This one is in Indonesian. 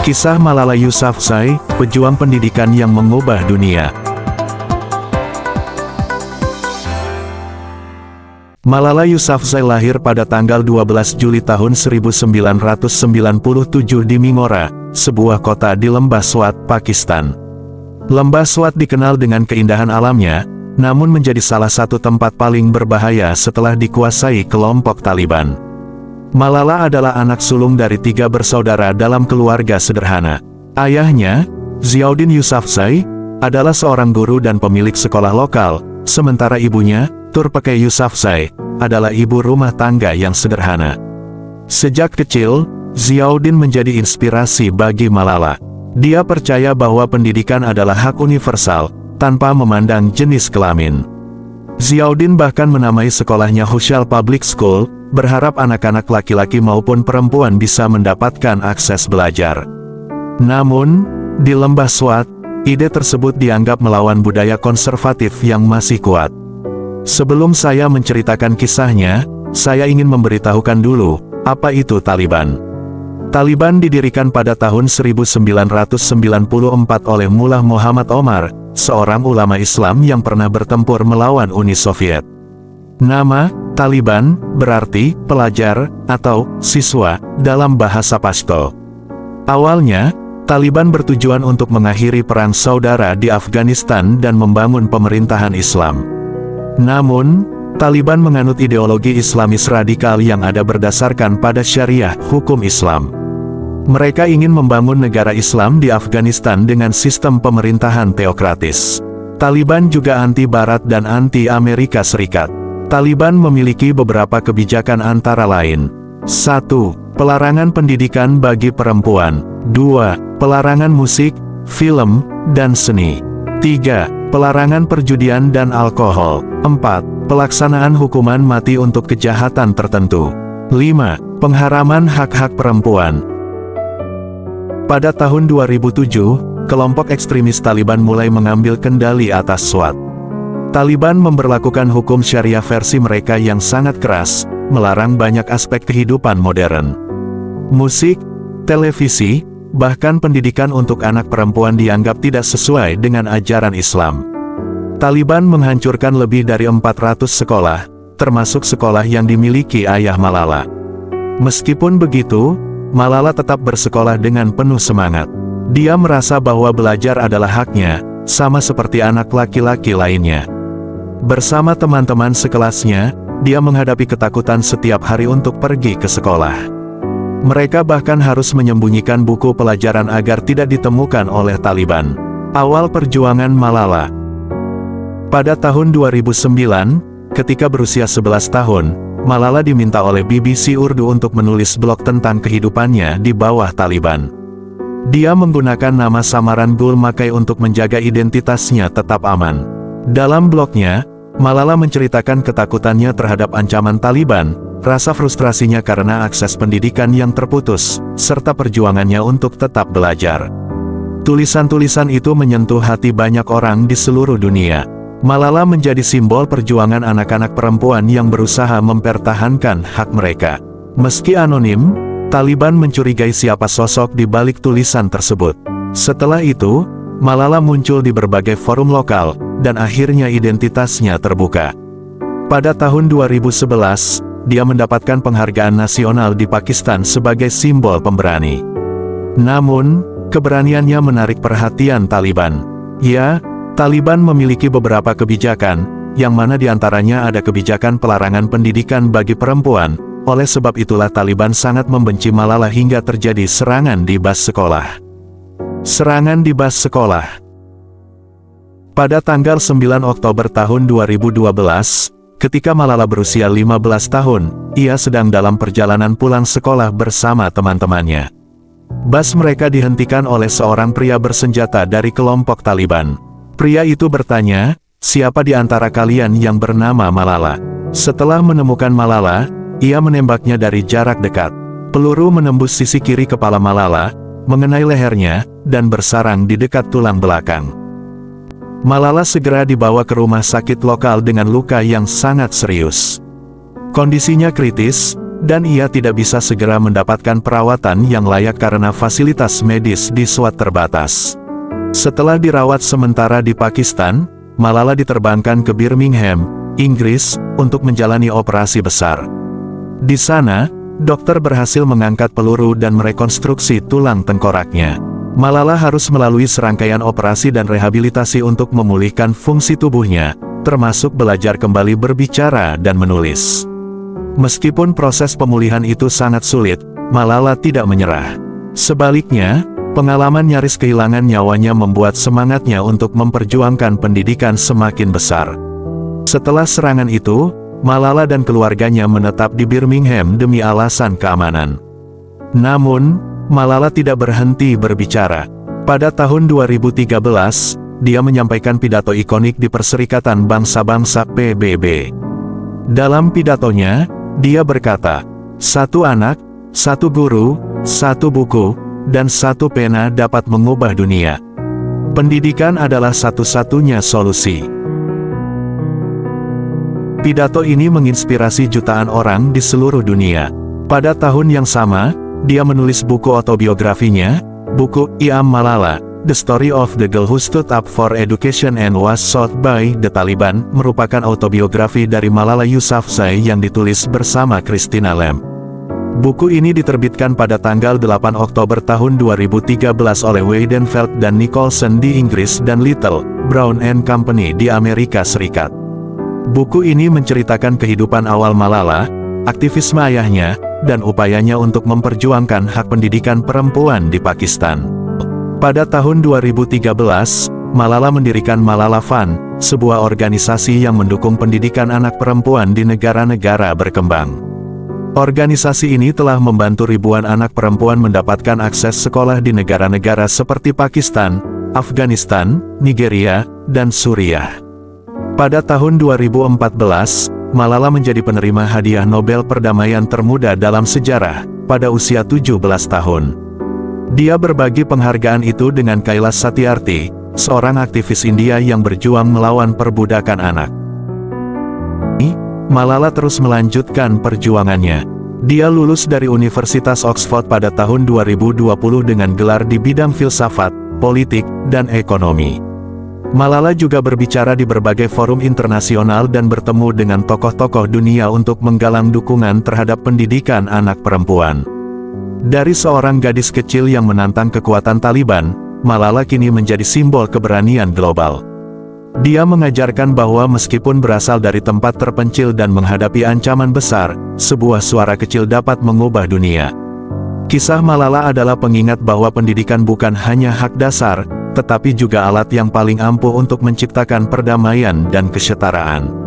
Kisah Malala Yousafzai, pejuang pendidikan yang mengubah dunia. Malala Yousafzai lahir pada tanggal 12 Juli tahun 1997 di Mingora, sebuah kota di Lembah Swat, Pakistan. Lembah Swat dikenal dengan keindahan alamnya, namun menjadi salah satu tempat paling berbahaya setelah dikuasai kelompok Taliban. Malala adalah anak sulung dari 3 bersaudara dalam keluarga sederhana. Ayahnya, Ziauddin Yousafzai, adalah seorang guru dan pemilik sekolah lokal, sementara ibunya, Turpakay Yousafzai, adalah ibu rumah tangga yang sederhana. Sejak kecil, Ziauddin menjadi inspirasi bagi Malala. Dia percaya bahwa pendidikan adalah hak universal, tanpa memandang jenis kelamin. Ziauddin bahkan menamai sekolahnya Hushal Public School, berharap anak-anak laki-laki maupun perempuan bisa mendapatkan akses belajar. Namun, di Lembah Swat, ide tersebut dianggap melawan budaya konservatif yang masih kuat. Sebelum saya menceritakan kisahnya, saya ingin memberitahukan dulu, apa itu Taliban. Taliban didirikan pada tahun 1994 oleh Mullah Muhammad Omar, seorang ulama Islam yang pernah bertempur melawan Uni Soviet. Nama Taliban berarti pelajar atau siswa dalam bahasa Pashto. Awalnya, Taliban bertujuan untuk mengakhiri perang saudara di Afghanistan dan membangun pemerintahan Islam. Namun, Taliban menganut ideologi Islamis radikal yang ada berdasarkan pada syariah hukum Islam. Mereka ingin membangun negara Islam di Afghanistan dengan sistem pemerintahan teokratis. Taliban juga anti-Barat dan anti-Amerika Serikat. Taliban memiliki beberapa kebijakan antara lain. 1. Pelarangan pendidikan bagi perempuan. 2. Pelarangan musik, film, dan seni. 3. Pelarangan perjudian dan alkohol. 4. Pelaksanaan hukuman mati untuk kejahatan tertentu. 5. Pengharaman hak-hak perempuan. Pada tahun 2007, kelompok ekstremis Taliban mulai mengambil kendali atas Swat. Taliban memberlakukan hukum syariah versi mereka yang sangat keras, melarang banyak aspek kehidupan modern. Musik, televisi, bahkan pendidikan untuk anak perempuan dianggap tidak sesuai dengan ajaran Islam. Taliban menghancurkan lebih dari 400 sekolah, termasuk sekolah yang dimiliki ayah Malala. Meskipun begitu, Malala tetap bersekolah dengan penuh semangat. Dia merasa bahwa belajar adalah haknya, sama seperti anak laki-laki lainnya. Bersama teman-teman sekelasnya, dia menghadapi ketakutan setiap hari untuk pergi ke sekolah. Mereka bahkan harus menyembunyikan buku pelajaran agar tidak ditemukan oleh Taliban. Awal perjuangan Malala. Pada tahun 2009, ketika berusia 11 tahun, Malala diminta oleh BBC Urdu untuk menulis blog tentang kehidupannya di bawah Taliban. Dia menggunakan nama samaran Gul Makai untuk menjaga identitasnya tetap aman. Dalam blognya, Malala menceritakan ketakutannya terhadap ancaman Taliban, rasa frustrasinya karena akses pendidikan yang terputus, serta perjuangannya untuk tetap belajar. Tulisan-tulisan itu menyentuh hati banyak orang di seluruh dunia. Malala menjadi simbol perjuangan anak-anak perempuan yang berusaha mempertahankan hak mereka. Meski anonim, Taliban mencurigai siapa sosok di balik tulisan tersebut. Setelah itu, Malala muncul di berbagai forum lokal, dan akhirnya identitasnya terbuka. Pada tahun 2011, dia mendapatkan penghargaan nasional di Pakistan sebagai simbol pemberani. Namun, keberaniannya menarik perhatian Taliban. Ya, Taliban memiliki beberapa kebijakan, yang mana diantaranya ada kebijakan pelarangan pendidikan bagi perempuan. Oleh sebab itulah Taliban sangat membenci Malala hingga terjadi serangan di bus sekolah. Serangan di bus sekolah. Pada tanggal 9 Oktober tahun 2012, ketika Malala berusia 15 tahun, ia sedang dalam perjalanan pulang sekolah bersama teman-temannya. Bus mereka dihentikan oleh seorang pria bersenjata dari kelompok Taliban. Pria itu bertanya, "Siapa di antara kalian yang bernama Malala?" Setelah menemukan Malala, ia menembaknya dari jarak dekat. Peluru menembus sisi kiri kepala Malala, mengenai lehernya, dan bersarang di dekat tulang belakang. Malala segera dibawa ke rumah sakit lokal dengan luka yang sangat serius. Kondisinya kritis, dan ia tidak bisa segera mendapatkan perawatan yang layak karena fasilitas medis di Swat terbatas. Setelah dirawat sementara di Pakistan, Malala diterbangkan ke Birmingham, Inggris, untuk menjalani operasi besar. Di sana, dokter berhasil mengangkat peluru dan merekonstruksi tulang tengkoraknya. Malala harus melalui serangkaian operasi dan rehabilitasi untuk memulihkan fungsi tubuhnya, termasuk belajar kembali berbicara dan menulis. Meskipun proses pemulihan itu sangat sulit, Malala tidak menyerah. Sebaliknya, pengalaman nyaris kehilangan nyawanya membuat semangatnya untuk memperjuangkan pendidikan semakin besar. Setelah serangan itu, Malala dan keluarganya menetap di Birmingham demi alasan keamanan. Namun, Malala tidak berhenti berbicara. Pada tahun 2013, dia menyampaikan pidato ikonik di Perserikatan Bangsa-Bangsa PBB. Dalam pidatonya, dia berkata, "Satu anak, satu guru, satu buku, dan satu pena dapat mengubah dunia. Pendidikan adalah satu-satunya solusi." Pidato ini menginspirasi jutaan orang di seluruh dunia. Pada tahun yang sama, dia menulis buku autobiografinya, buku I Am Malala, The Story of the Girl Who Stood Up for Education and Was Shot by the Taliban, merupakan autobiografi dari Malala Yousafzai yang ditulis bersama Christina Lamb. Buku ini diterbitkan pada tanggal 8 Oktober tahun 2013 oleh Weidenfeld dan Nicholson di Inggris dan Little, Brown and Company di Amerika Serikat. Buku ini menceritakan kehidupan awal Malala, aktivisme ayahnya, dan upayanya untuk memperjuangkan hak pendidikan perempuan di Pakistan. Pada tahun 2013, Malala mendirikan Malala Fund, sebuah organisasi yang mendukung pendidikan anak perempuan di negara-negara berkembang. Organisasi ini telah membantu ribuan anak perempuan mendapatkan akses sekolah di negara-negara seperti Pakistan, Afghanistan, Nigeria, dan Suriah. Pada tahun 2014, Malala menjadi penerima hadiah Nobel Perdamaian termuda dalam sejarah, pada usia 17 tahun. Dia berbagi penghargaan itu dengan Kailash Satyarthi, seorang aktivis India yang berjuang melawan perbudakan anak. Malala terus melanjutkan perjuangannya. Dia lulus dari Universitas Oxford pada tahun 2020 dengan gelar di bidang filsafat, politik, dan ekonomi. Malala juga berbicara di berbagai forum internasional dan bertemu dengan tokoh-tokoh dunia untuk menggalang dukungan terhadap pendidikan anak perempuan. Dari seorang gadis kecil yang menantang kekuatan Taliban, Malala kini menjadi simbol keberanian global. Dia mengajarkan bahwa meskipun berasal dari tempat terpencil dan menghadapi ancaman besar, sebuah suara kecil dapat mengubah dunia. Kisah Malala adalah pengingat bahwa pendidikan bukan hanya hak dasar, tetapi juga alat yang paling ampuh untuk menciptakan perdamaian dan kesetaraan.